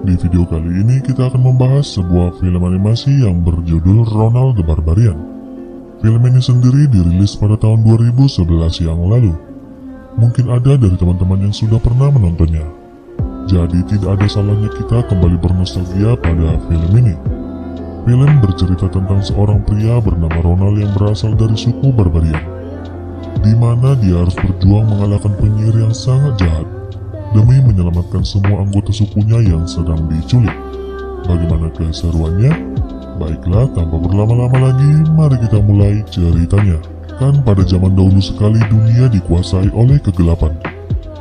Di video kali ini kita akan membahas sebuah film animasi yang berjudul Ronald the Barbarian. Film ini sendiri dirilis pada tahun 2011 yang lalu. Mungkin ada dari teman-teman yang sudah pernah menontonnya. Jadi tidak ada salahnya kita kembali bernostalgia pada film ini. Film bercerita tentang seorang pria bernama Ronald yang berasal dari suku Barbarian, di mana dia harus berjuang mengalahkan penyihir yang sangat jahat demi menyelamatkan semua anggota sukunya yang sedang diculik. Bagaimana keseruannya? Baiklah, tanpa berlama-lama lagi, mari kita mulai ceritanya. Kan pada zaman dahulu sekali dunia dikuasai oleh kegelapan.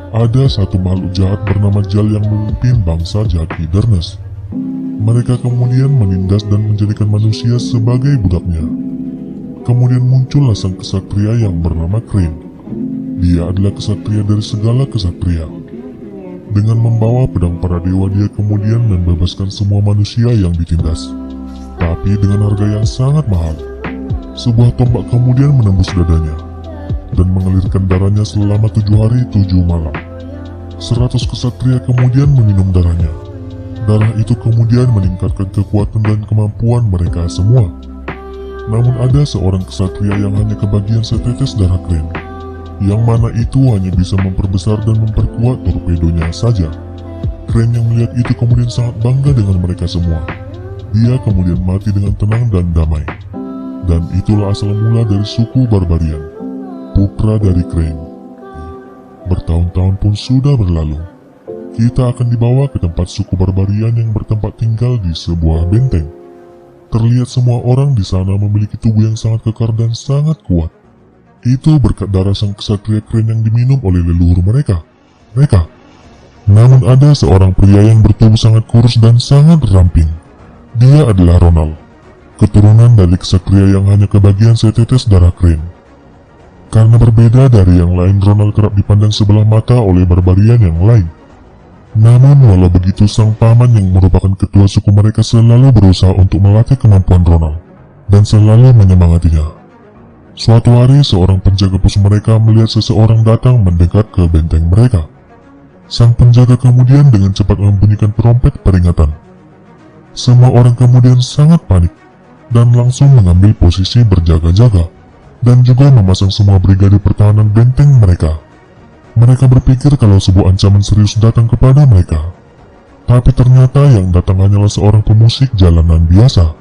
Ada satu makhluk jahat bernama Jal yang memimpin bangsa jahat Darkness. Mereka kemudian menindas dan menjadikan manusia sebagai budaknya. Kemudian muncullah sang kesatria yang bernama Crane. Dia adalah kesatria dari segala kesatria. Dengan membawa pedang para dewa, dia kemudian membebaskan semua manusia yang ditindas. Tapi dengan harga yang sangat mahal. Sebuah tombak kemudian menembus dadanya dan mengalirkan darahnya selama 7 hari 7 malam. 100 kesatria kemudian meminum darahnya. Darah itu kemudian meningkatkan kekuatan dan kemampuan mereka semua. Namun ada seorang kesatria yang hanya kebagian setetes darah Crane, yang mana itu hanya bisa memperbesar dan memperkuat torpedonya saja. Crane yang melihat itu kemudian sangat bangga dengan mereka semua. Dia kemudian mati dengan tenang dan damai. Dan itulah asal mula dari suku Barbarian, putra dari Crane. Bertahun-tahun pun sudah berlalu. Kita akan dibawa ke tempat suku Barbarian yang bertempat tinggal di sebuah benteng. Terlihat semua orang di sana memiliki tubuh yang sangat kekar dan sangat kuat. Itu berkat darah sang kesatria Crane yang diminum oleh leluhur mereka. Namun ada seorang pria yang bertubuh sangat kurus dan sangat ramping. Dia adalah Ronald, keturunan dari kesatria yang hanya kebagian setetes darah Crane. Karena berbeda dari yang lain, Ronald kerap dipandang sebelah mata oleh Barbarian yang lain. Namun walau begitu, sang paman yang merupakan ketua suku mereka selalu berusaha untuk melatih kemampuan Ronald dan selalu menyemangatinya. Suatu hari, seorang penjaga pos mereka melihat seseorang datang mendekat ke benteng mereka. Sang penjaga kemudian dengan cepat membunyikan trompet peringatan. Semua orang kemudian sangat panik dan langsung mengambil posisi berjaga-jaga dan juga memasang semua brigade pertahanan benteng mereka. Mereka berpikir kalau sebuah ancaman serius datang kepada mereka. Tapi ternyata yang datang hanyalah seorang pemusik jalanan biasa.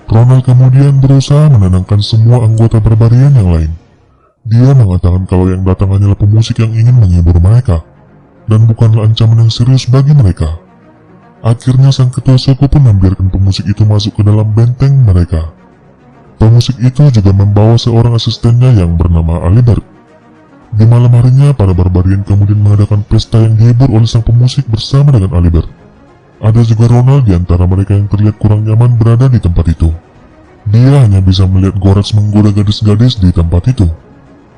Ronald kemudian berusaha menenangkan semua anggota Barbarian yang lain. Dia mengatakan kalau yang datang hanyalah pemusik yang ingin menghibur mereka, dan bukanlah ancaman yang serius bagi mereka. Akhirnya sang ketua suku pun membiarkan pemusik itu masuk ke dalam benteng mereka. Pemusik itu juga membawa seorang asistennya yang bernama Alibert. Di malam harinya, para Barbarian kemudian mengadakan pesta yang dihibur oleh sang pemusik bersama dengan Alibert. Ada juga Ronald di antara mereka yang terlihat kurang nyaman berada di tempat itu. Dia hanya bisa melihat Gorax menggoda gadis-gadis di tempat itu,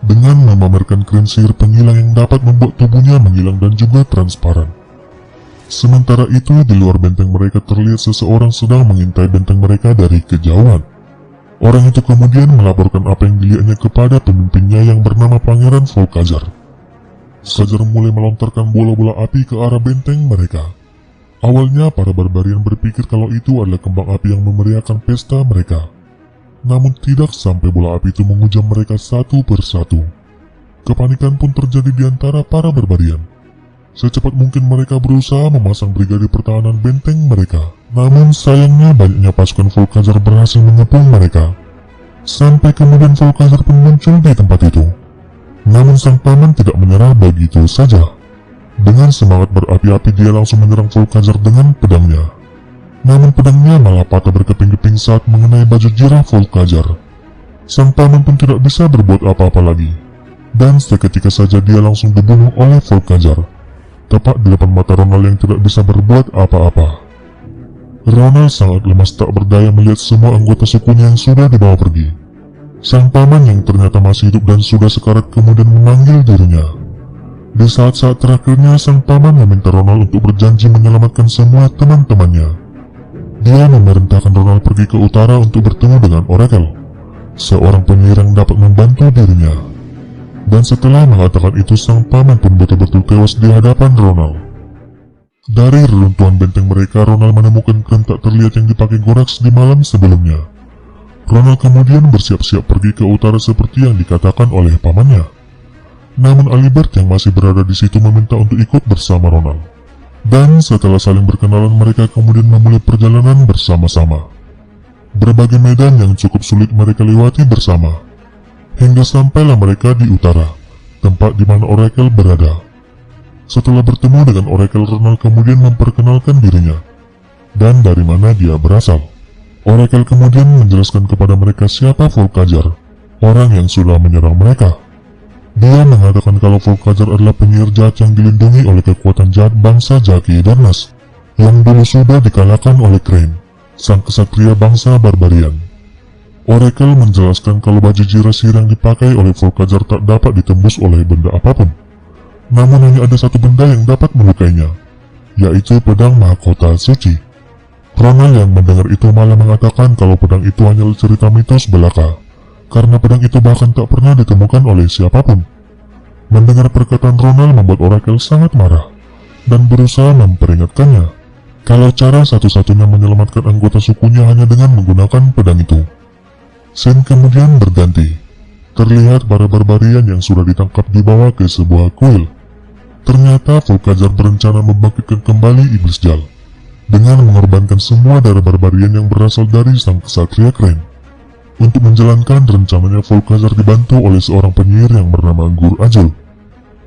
dengan memamerkan krim sihir penghilang yang dapat membuat tubuhnya menghilang dan juga transparan. Sementara itu, di luar benteng mereka terlihat seseorang sedang mengintai benteng mereka dari kejauhan. Orang itu kemudian melaporkan apa yang dilihatnya kepada pemimpinnya yang bernama Pangeran Volkazar. Volkazar mulai melontarkan bola-bola api ke arah benteng mereka. Awalnya para Barbarian berpikir kalau itu adalah kembang api yang memeriahkan pesta mereka. Namun tidak sampai bola api itu menghujam mereka satu persatu. Kepanikan pun terjadi di antara para Barbarian. Secepat mungkin mereka berusaha memasang brigade pertahanan benteng mereka. Namun sayangnya banyaknya pasukan Volkazar berhasil mengepung mereka. Sampai kemudian Volkazar pun muncul di tempat itu. Namun sang paman tidak menyerah begitu saja. Dengan semangat berapi-api, dia langsung menyerang Volkazar dengan pedangnya. Namun pedangnya malah patah berkeping-keping saat mengenai baju jirah Volkazar. Sang paman pun tidak bisa berbuat apa-apa lagi. Dan seketika saja dia langsung dibunuh oleh Volkazar, tepat di depan mata Ronald yang tidak bisa berbuat apa-apa. Ronald sangat lemas tak berdaya melihat semua anggota sukunya yang sudah dibawa pergi. Sang paman yang ternyata masih hidup dan sudah sekarat kemudian memanggil dirinya. Di saat-saat terakhirnya, sang paman meminta Ronald untuk berjanji menyelamatkan semua teman-temannya. Dia memerintahkan Ronald pergi ke utara untuk bertemu dengan Oracle, seorang penyihir yang dapat membantu dirinya. Dan setelah mengatakan itu, sang paman pun betul-betul tewas di hadapan Ronald. Dari reruntuhan benteng mereka, Ronald menemukan kren tak terlihat yang dipakai Gorax di malam sebelumnya. Ronald kemudian bersiap-siap pergi ke utara seperti yang dikatakan oleh pamannya. Namun Alibert yang masih berada di situ meminta untuk ikut bersama Ronald. Dan setelah saling berkenalan, mereka kemudian memulai perjalanan bersama-sama. Berbagai medan yang cukup sulit mereka lewati bersama, hingga sampailah mereka di utara, tempat di mana Oracle berada. Setelah bertemu dengan Oracle, Ronald kemudian memperkenalkan dirinya dan dari mana dia berasal. Oracle kemudian menjelaskan kepada mereka siapa Volkajar, orang yang sudah menyerang mereka. Dia mengatakan kalau Volkajar adalah penyihir jahat yang dilindungi oleh kekuatan jahat bangsa Jaki Darnas, yang dulu sudah dikalahkan oleh Crane, sang kesatria bangsa Barbarian. Oracle menjelaskan kalau baju jira sihir yang dipakai oleh Volkajar tak dapat ditembus oleh benda apapun. Namun hanya ada satu benda yang dapat melukainya, yaitu pedang mahakota suci. Ronald yang mendengar itu malah mengatakan kalau pedang itu hanyalah cerita mitos belaka, karena pedang itu bahkan tak pernah ditemukan oleh siapapun. Mendengar perkataan Ronald membuat Oracle sangat marah, dan berusaha memperingatkannya kalau cara satu-satunya menyelamatkan anggota sukunya hanya dengan menggunakan pedang itu. Scene kemudian berganti. Terlihat para barbarian yang sudah ditangkap dibawa ke sebuah kuil. Ternyata Volkajar berencana membangkitkan kembali Iblis Jal dengan mengorbankan semua darah barbarian yang berasal dari sang kesatria Crane. Untuk menjalankan rencananya, Volkajar dibantu oleh seorang penyihir yang bernama Gur Ajul.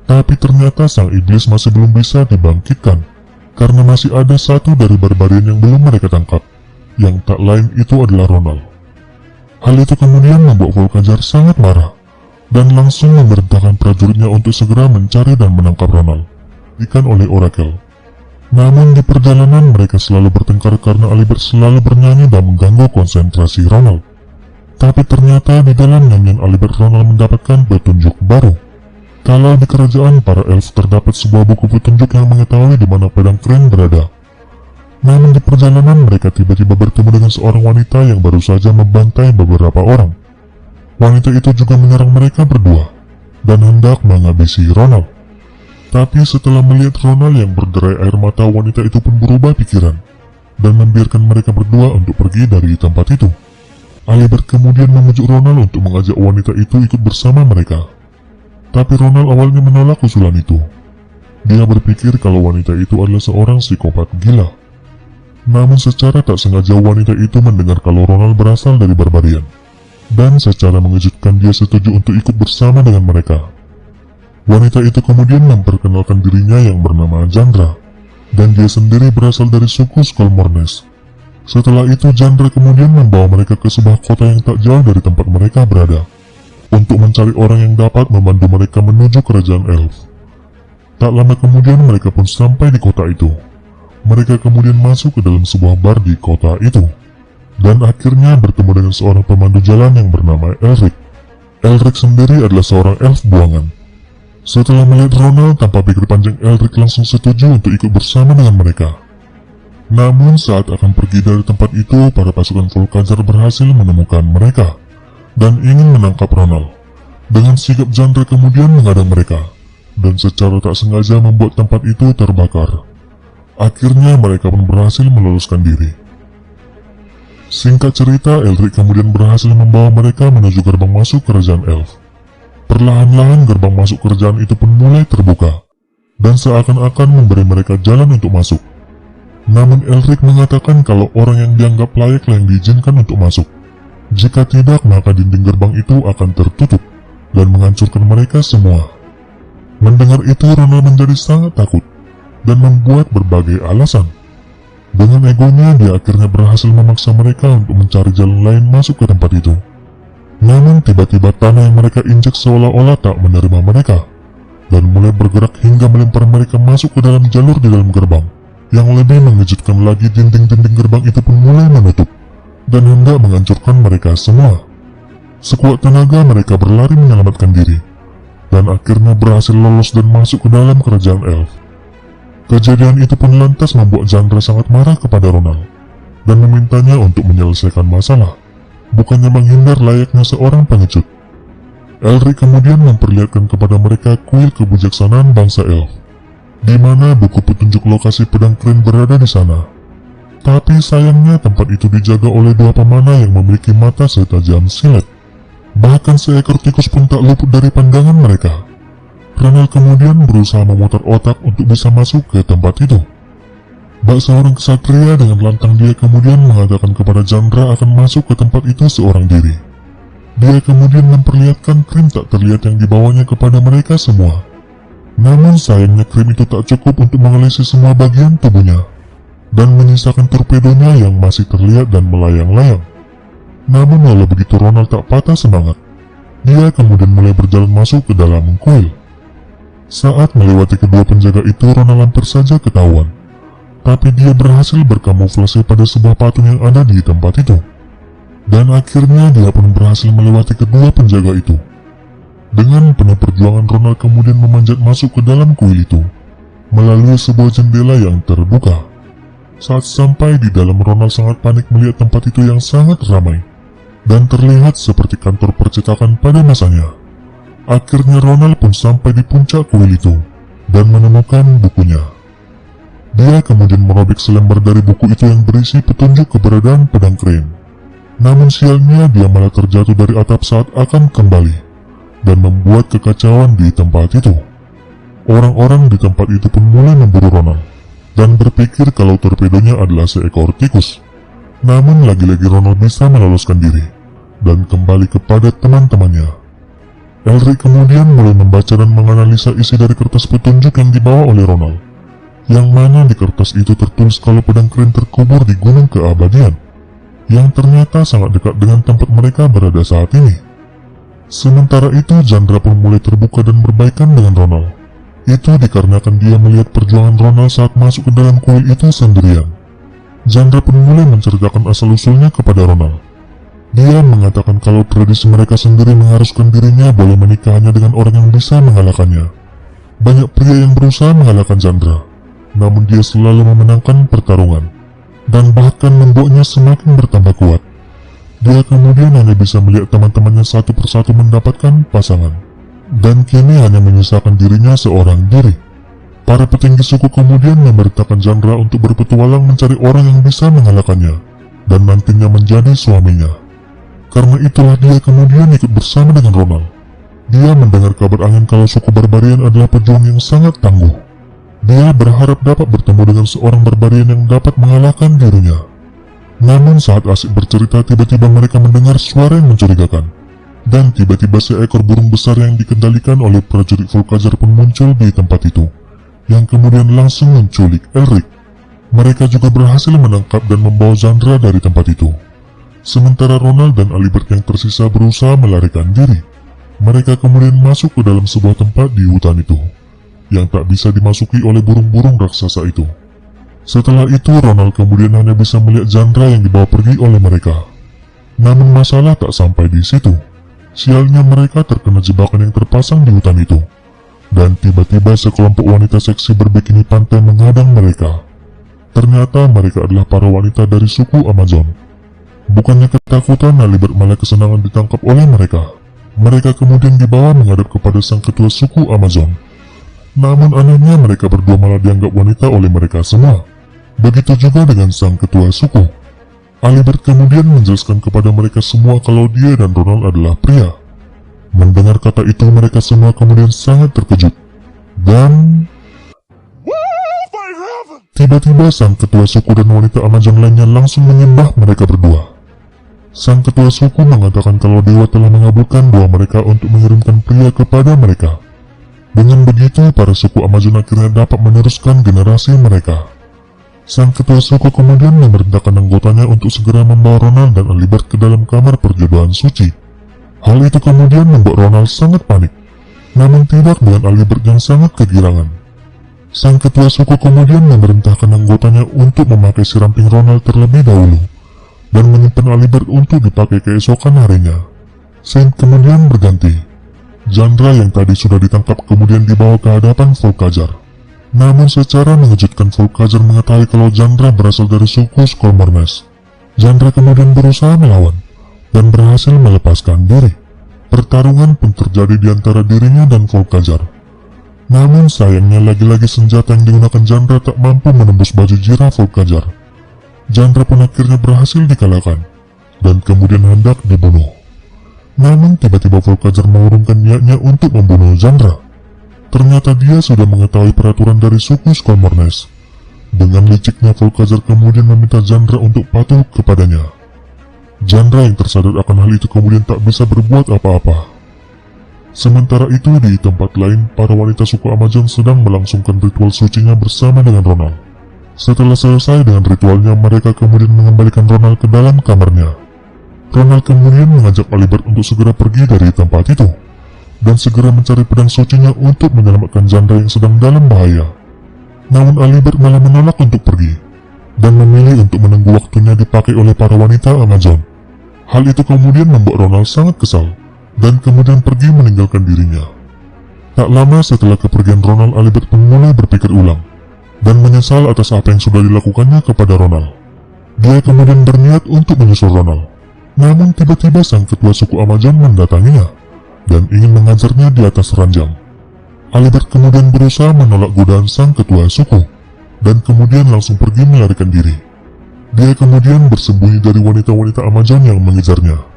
Tapi ternyata sang iblis masih belum bisa dibangkitkan, karena masih ada satu dari barbarian yang belum mereka tangkap, yang tak lain itu adalah Ronald. Hal itu kemudian membuat Volkajar sangat marah, dan langsung memerintahkan prajuritnya untuk segera mencari dan menangkap Ronald, ikan oleh Oracle. Namun di perjalanan mereka selalu bertengkar karena Alibert selalu bernyanyi dan mengganggu konsentrasi Ronald. Tapi ternyata di dalam nyanyian Alibert, Ronald mendapatkan petunjuk baru. Kalau di kerajaan para elf terdapat sebuah buku petunjuk yang mengetahui di mana pedang Crane berada. Namun di perjalanan mereka tiba-tiba bertemu dengan seorang wanita yang baru saja membantai beberapa orang. Wanita itu juga menyerang mereka berdua dan hendak menghabisi Ronald. Tapi setelah melihat Ronald yang berderai air mata, wanita itu pun berubah pikiran dan membiarkan mereka berdua untuk pergi dari tempat itu. Alibert kemudian memujuk Ronald untuk mengajak wanita itu ikut bersama mereka. Tapi Ronald awalnya menolak usulan itu. Dia berpikir kalau wanita itu adalah seorang psikopat gila. Namun secara tak sengaja wanita itu mendengar kalau Ronald berasal dari Barbarian, dan secara mengejutkan dia setuju untuk ikut bersama dengan mereka. Wanita itu kemudian memperkenalkan dirinya yang bernama Jandra, dan dia sendiri berasal dari suku Skolmornes. Setelah itu Jandra kemudian membawa mereka ke sebuah kota yang tak jauh dari tempat mereka berada, untuk mencari orang yang dapat membantu mereka menuju kerajaan elf. Tak lama kemudian mereka pun sampai di kota itu. Mereka kemudian masuk ke dalam sebuah bar di kota itu, dan akhirnya bertemu dengan seorang pemandu jalan yang bernama Elric. Elric sendiri adalah seorang elf buangan. Setelah melihat Ronald tanpa pikir panjang, Elric langsung setuju untuk ikut bersama dengan mereka. Namun saat akan pergi dari tempat itu, para pasukan Volkajar berhasil menemukan mereka dan ingin menangkap Ronald. Dengan sigap, Jandra kemudian mengadang mereka, dan secara tak sengaja membuat tempat itu terbakar. Akhirnya mereka pun berhasil meloloskan diri. Singkat cerita, Elric kemudian berhasil membawa mereka menuju gerbang masuk kerajaan elf. Perlahan-lahan gerbang masuk kerajaan itu pun mulai terbuka, dan seakan-akan memberi mereka jalan untuk masuk. Namun Elric mengatakan kalau orang yang dianggap layak yang diizinkan untuk masuk. Jika tidak, maka dinding gerbang itu akan tertutup dan menghancurkan mereka semua. Mendengar itu, Ronald menjadi sangat takut dan membuat berbagai alasan. Dengan egonya, dia akhirnya berhasil memaksa mereka untuk mencari jalan lain masuk ke tempat itu. Namun tiba-tiba tanah yang mereka injak seolah-olah tak menerima mereka, dan mulai bergerak hingga melempar mereka masuk ke dalam jalur di dalam gerbang. Yang lebih mengejutkan lagi, dinding-dinding gerbang itu pun mulai menutup dan hendak menghancurkan mereka semua. Sekuat tenaga mereka berlari menyelamatkan diri, dan akhirnya berhasil lolos dan masuk ke dalam kerajaan elf. Kejadian itu pun lantas membuat Jandra sangat marah kepada Ronald, dan memintanya untuk menyelesaikan masalah, bukannya menghindar layaknya seorang pengecut. Elric kemudian memperlihatkan kepada mereka kuil kebijaksanaan bangsa elf. di mana buku petunjuk lokasi pedang Crane berada di sana. Tapi sayangnya tempat itu dijaga oleh dua pemanah yang memiliki mata setajam silet. Bahkan seekor tikus pun tak luput dari pandangan mereka. Ronald kemudian berusaha memutar otak untuk bisa masuk ke tempat itu. Bak seorang kesatria dengan lantang dia kemudian mengatakan kepada Chandra akan masuk ke tempat itu seorang diri. Dia kemudian memperlihatkan krim tak terlihat yang dibawanya kepada mereka semua. Namun sayangnya krim itu tak cukup untuk mengelesi semua bagian tubuhnya, dan menyisakan torpedonya yang masih terlihat dan melayang-layang. Namun walau begitu Ronald tak patah semangat. Dia kemudian mulai berjalan masuk ke dalam kuil. Saat melewati kedua penjaga itu, Ronald hampir saja ketahuan. Tapi dia berhasil berkamuflase pada sebuah patung yang ada di tempat itu. Dan akhirnya dia pun berhasil melewati kedua penjaga itu. Dengan penuh perjuangan, Ronald kemudian memanjat masuk ke dalam kuil itu, melalui sebuah jendela yang terbuka. Saat sampai di dalam, Ronald sangat panik melihat tempat itu yang sangat ramai, dan terlihat seperti kantor percetakan pada masanya. Akhirnya Ronald pun sampai di puncak kuil itu, dan menemukan bukunya. Dia kemudian merobek selembar dari buku itu yang berisi petunjuk keberadaan pedang Crane. Namun sialnya dia malah terjatuh dari atap saat akan kembali, dan membuat kekacauan di tempat itu. Orang-orang di tempat itu pun mulai memburu Ronald, dan berpikir kalau torpedonya adalah seekor tikus. Namun lagi-lagi Ronald bisa meloloskan diri, dan kembali kepada teman-temannya. Elric kemudian mulai membaca dan menganalisa isi dari kertas petunjuk yang dibawa oleh Ronald, yang mana di kertas itu tertulis kalau pedang Crane terkubur di gunung keabadian, yang ternyata sangat dekat dengan tempat mereka berada saat ini. Sementara itu Chandra pun mulai terbuka dan berbaikan dengan Ronald. Itu dikarenakan dia melihat perjuangan Ronald saat masuk ke dalam kuil itu sendirian. Chandra pun mulai menceritakan asal-usulnya kepada Ronald. Dia mengatakan kalau tradisi mereka sendiri mengharuskan dirinya boleh menikah hanya dengan orang yang bisa mengalahkannya. Banyak pria yang berusaha mengalahkan Chandra, namun dia selalu memenangkan pertarungan, dan bahkan membuatnya semakin bertambah kuat. Dia kemudian hanya bisa melihat teman-temannya satu persatu mendapatkan pasangan, dan kini hanya menyisakan dirinya seorang diri. Para petinggi suku kemudian memerintahkan Chandra untuk berpetualang mencari orang yang bisa mengalahkannya, dan nantinya menjadi suaminya. Karena itulah dia kemudian ikut bersama dengan Ronald. Dia mendengar kabar angin kalau suku Barbarian adalah pejuang yang sangat tangguh. Dia berharap dapat bertemu dengan seorang Barbarian yang dapat mengalahkan dirinya. Namun saat asik bercerita, tiba-tiba mereka mendengar suara yang mencurigakan. Dan tiba-tiba seekor burung besar yang dikendalikan oleh prajurit Volkazar pun muncul di tempat itu, yang kemudian langsung menculik Elric. Mereka juga berhasil menangkap dan membawa Chandra dari tempat itu. Sementara Ronald dan Alibert yang tersisa berusaha melarikan diri. Mereka kemudian masuk ke dalam sebuah tempat di hutan itu, yang tak bisa dimasuki oleh burung-burung raksasa itu. Setelah itu Ronald kemudian hanya bisa melihat Chandra yang dibawa pergi oleh mereka. Namun masalah tak sampai di situ. Sialnya mereka terkena jebakan yang terpasang di hutan itu. Dan tiba-tiba sekelompok wanita seksi berbikini pantai menghadang mereka. Ternyata mereka adalah para wanita dari suku Amazon. Bukannya ketakutan, Alibert malah kesenangan ditangkap oleh mereka. Mereka kemudian dibawa menghadap kepada sang ketua suku Amazon. Namun anehnya mereka berdua malah dianggap wanita oleh mereka semua. Begitu juga dengan sang ketua suku. Alibert kemudian menjelaskan kepada mereka semua kalau dia dan Ronald adalah pria. Mendengar kata itu mereka semua kemudian sangat terkejut. Dan tiba-tiba sang ketua suku dan wanita Amazon lainnya langsung menyembah mereka berdua. Sang ketua suku mengatakan kalau dewa telah mengabulkan doa mereka untuk mengirimkan pria kepada mereka. Dengan begitu, para suku Amazon akhirnya dapat meneruskan generasi mereka. Sang ketua suku kemudian memerintahkan anggotanya untuk segera membawa Ronald dan Alibert ke dalam kamar perjodohan suci. Hal itu kemudian membuat Ronald sangat panik, namun tidak dengan Alibert yang sangat kegirangan. Sang ketua suku kemudian memerintahkan anggotanya untuk memakai siramping Ronald terlebih dahulu, dan menyimpan Alibert untuk dipakai keesokan harinya. Saint kemudian berganti. Chandra yang tadi sudah ditangkap kemudian dibawa ke hadapan Volkazar. Namun secara mengejutkan Volkazar mengetahui kalau Chandra berasal dari suku Skolmarnes. Chandra kemudian berusaha melawan, dan berhasil melepaskan diri. Pertarungan pun terjadi di antara dirinya dan Volkazar. Namun sayangnya lagi-lagi senjata yang digunakan Chandra tak mampu menembus baju Jirah Volcajar. Chandra pun akhirnya berhasil dikalahkan dan kemudian hendak dibunuh. Namun tiba-tiba Volcajar mengurungkan niatnya untuk membunuh Chandra. Ternyata dia sudah mengetahui peraturan dari suku Skolmornes. Dengan liciknya Volcajar kemudian meminta Chandra untuk patuh kepadanya. Chandra yang tersadar akan hal itu kemudian tak bisa berbuat apa-apa. Sementara itu di tempat lain, para wanita suku Amazon sedang melangsungkan ritual sucinya bersama dengan Ronald. Setelah selesai dengan ritualnya, mereka kemudian mengembalikan Ronald ke dalam kamarnya. Ronald kemudian mengajak Alibert untuk segera pergi dari tempat itu dan segera mencari pedang sucinya untuk menyelamatkan Chandra yang sedang dalam bahaya. Namun Alibert malah menolak untuk pergi dan memilih untuk menunggu waktunya dipakai oleh para wanita Amazon. Hal itu kemudian membuat Ronald sangat kesal dan kemudian pergi meninggalkan dirinya. Tak lama setelah kepergian Ronald, Alibert pun mulai berpikir ulang dan menyesal atas apa yang sudah dilakukannya kepada Ronald. Dia kemudian berniat untuk menyusul Ronald. Namun tiba-tiba sang ketua suku Amazon mendatanginya dan ingin mengajarnya di atas ranjang. Alibert kemudian berusaha menolak godaan sang ketua suku dan kemudian langsung pergi melarikan diri. Dia kemudian bersembunyi dari wanita-wanita Amazon yang mengejarnya.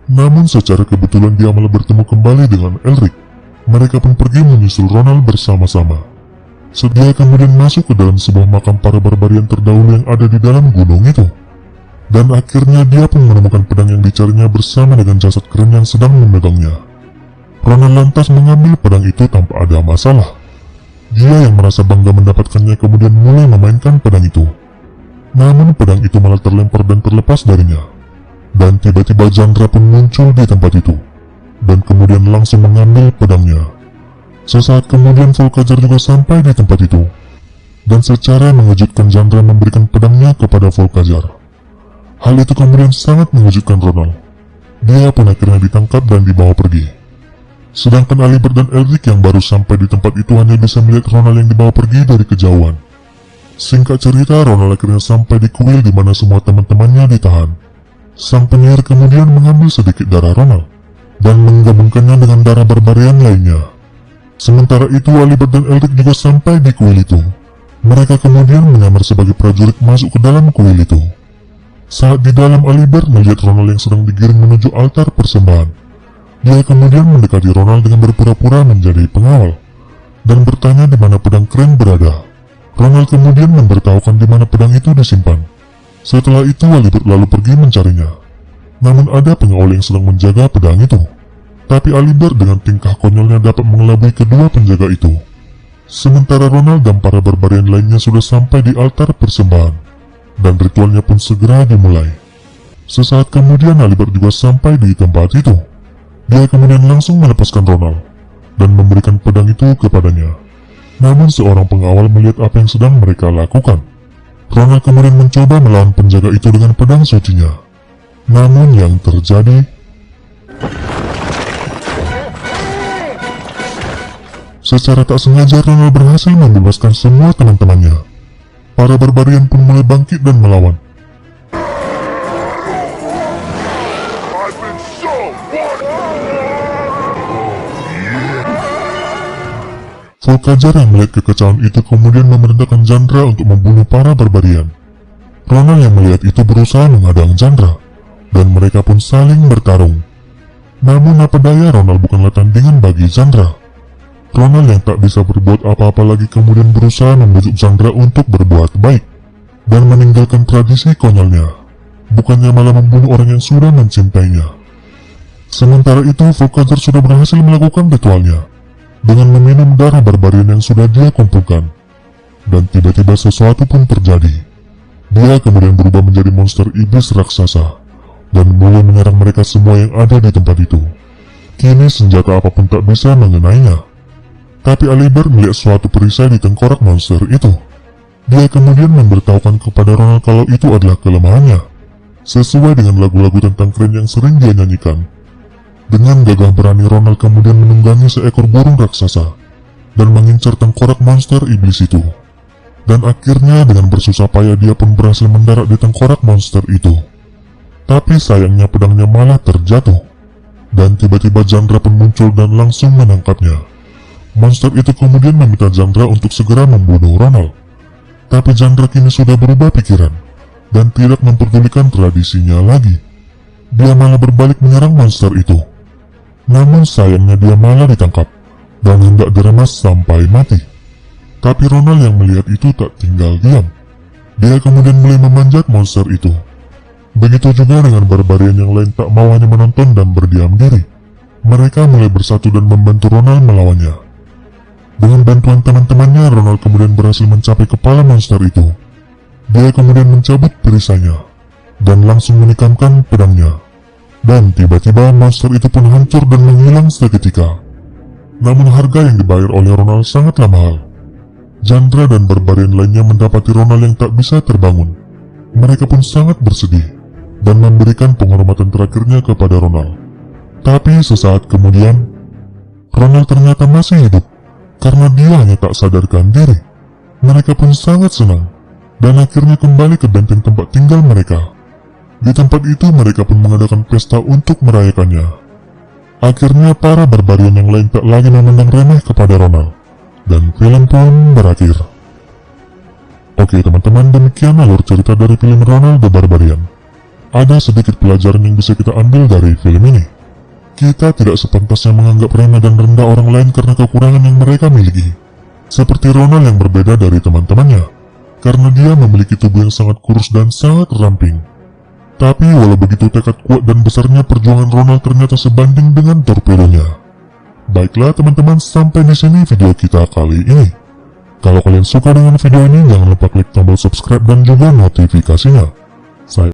Namun secara kebetulan dia malah bertemu kembali dengan Elric. Mereka pun pergi menyusul Ronald bersama-sama. Dia kemudian masuk ke dalam sebuah makam para barbarian terdahulu yang ada di dalam gunung itu. Dan akhirnya dia pun menemukan pedang yang dicarinya bersama dengan jasad keren yang sedang memegangnya. Ronald lantas mengambil pedang itu tanpa ada masalah. Dia yang merasa bangga mendapatkannya kemudian mulai memainkan pedang itu. Namun pedang itu malah terlempar dan terlepas darinya. Dan tiba-tiba Chandra pun muncul di tempat itu dan kemudian langsung mengambil pedangnya. Sesaat kemudian Volcajar juga sampai di tempat itu dan secara mengejutkan Chandra memberikan pedangnya kepada Volcajar. Hal itu kemudian sangat mengejutkan Ronald. Dia pun akhirnya ditangkap dan dibawa pergi. Sedangkan Alibert dan Elric yang baru sampai di tempat itu hanya bisa melihat Ronald yang dibawa pergi dari kejauhan. Singkat cerita, Ronald akhirnya sampai di kuil di mana semua teman-temannya ditahan. Sang penyihir kemudian mengambil sedikit darah Ronald dan menggabungkannya dengan darah barbarian lainnya. Sementara itu Alibert dan Elric juga sampai di kuil itu. Mereka kemudian menyamar sebagai prajurit masuk ke dalam kuil itu. Saat di dalam, Alibert melihat Ronald yang sedang digiring menuju altar persembahan. Dia kemudian mendekati Ronald dengan berpura-pura menjadi pengawal dan bertanya di mana pedang keren berada. Ronald kemudian memberitahukan di mana pedang itu disimpan. Setelah itu Alibert lalu pergi mencarinya. Namun ada pengawal yang sedang menjaga pedang itu. Tapi Alibert dengan tingkah konyolnya dapat mengelabui kedua penjaga itu. Sementara Ronald dan para barbarian lainnya sudah sampai di altar persembahan dan ritualnya pun segera dimulai. Sesaat kemudian Alibert juga sampai di tempat itu. Dia kemudian langsung melepaskan Ronald dan memberikan pedang itu kepadanya. Namun seorang pengawal melihat apa yang sedang mereka lakukan. Ronald kemudian mencoba melawan penjaga itu dengan pedang sucinya. Namun yang terjadi, secara tak sengaja Ronald berhasil membebaskan semua teman-temannya. Para barbarian pun mulai bangkit dan melawan. Volcajar yang melihat kekacauan itu kemudian memerintahkan Chandra untuk membunuh para barbarian. Ronald yang melihat itu berusaha menghadang Chandra, dan mereka pun saling bertarung. Namun apa daya, Ronald bukanlah tandingan bagi Chandra. Ronald yang tak bisa berbuat apa-apa lagi kemudian berusaha membujuk Chandra untuk berbuat baik, dan meninggalkan tradisi konyolnya, bukannya malah membunuh orang yang sudah mencintainya. Sementara itu, Volcajar sudah berhasil melakukan ritualnya dengan meminum darah barbarian yang sudah dia kumpulkan. Dan tiba-tiba sesuatu pun terjadi. Dia kemudian berubah menjadi monster iblis raksasa dan mulai menyerang mereka semua yang ada di tempat itu. Kini senjata apapun tak bisa mengenainya. Tapi Alibert melihat suatu perisai di tengkorak monster itu. Dia kemudian memberitahukan kepada Ronald kalau itu adalah kelemahannya, sesuai dengan lagu-lagu tentang keren yang sering dia nyanyikan. Dengan gagah berani, Ronald kemudian menunggangi seekor burung raksasa dan mengincar tengkorak monster iblis itu. Dan akhirnya dengan bersusah payah dia pun berhasil mendarat di tengkorak monster itu. Tapi sayangnya pedangnya malah terjatuh. Dan tiba-tiba Chandra pun muncul dan langsung menangkapnya. Monster itu kemudian meminta Chandra untuk segera membunuh Ronald. Tapi Chandra kini sudah berubah pikiran dan tidak memperdulikan tradisinya lagi. Dia malah berbalik menyerang monster itu. Namun sayangnya dia malah ditangkap dan hendak diremas sampai mati. Tapi Ronald yang melihat itu tak tinggal diam. Dia kemudian mulai memanjat monster itu. Begitu juga dengan barbarian yang lain tak mau hanya menonton dan berdiam diri. Mereka mulai bersatu dan membantu Ronald melawannya. Dengan bantuan teman-temannya, Ronald kemudian berhasil mencapai kepala monster itu. Dia kemudian mencabut perisainya dan langsung menikamkan pedangnya. Dan tiba-tiba monster itu pun hancur dan menghilang seketika. Namun harga yang dibayar oleh Ronald sangatlah mahal. Chandra dan barbarian lainnya mendapati Ronald yang tak bisa terbangun. Mereka pun sangat bersedih dan memberikan penghormatan terakhirnya kepada Ronald. Tapi sesaat kemudian, Ronald ternyata masih hidup karena dia hanya tak sadarkan diri. Mereka pun sangat senang dan akhirnya kembali ke benteng tempat tinggal mereka. Di tempat itu mereka pun mengadakan pesta untuk merayakannya. Akhirnya para barbarian yang lain tak lagi memandang remeh kepada Ronald, dan film pun berakhir. Oke teman-teman, demikian alur cerita dari film Ronald the Barbarian. Ada sedikit pelajaran yang bisa kita ambil dari film ini. Kita tidak sepantasnya menganggap remeh dan rendah orang lain karena kekurangan yang mereka miliki. Seperti Ronald yang berbeda dari teman-temannya, karena dia memiliki tubuh yang sangat kurus dan sangat ramping. Tapi walau begitu, tekad kuat dan besarnya perjuangan Ronald ternyata sebanding dengan torpedonya. Baiklah teman-teman, sampai di sini video kita kali ini. Kalau kalian suka dengan video ini, jangan lupa klik tombol subscribe dan juga notifikasinya. Saya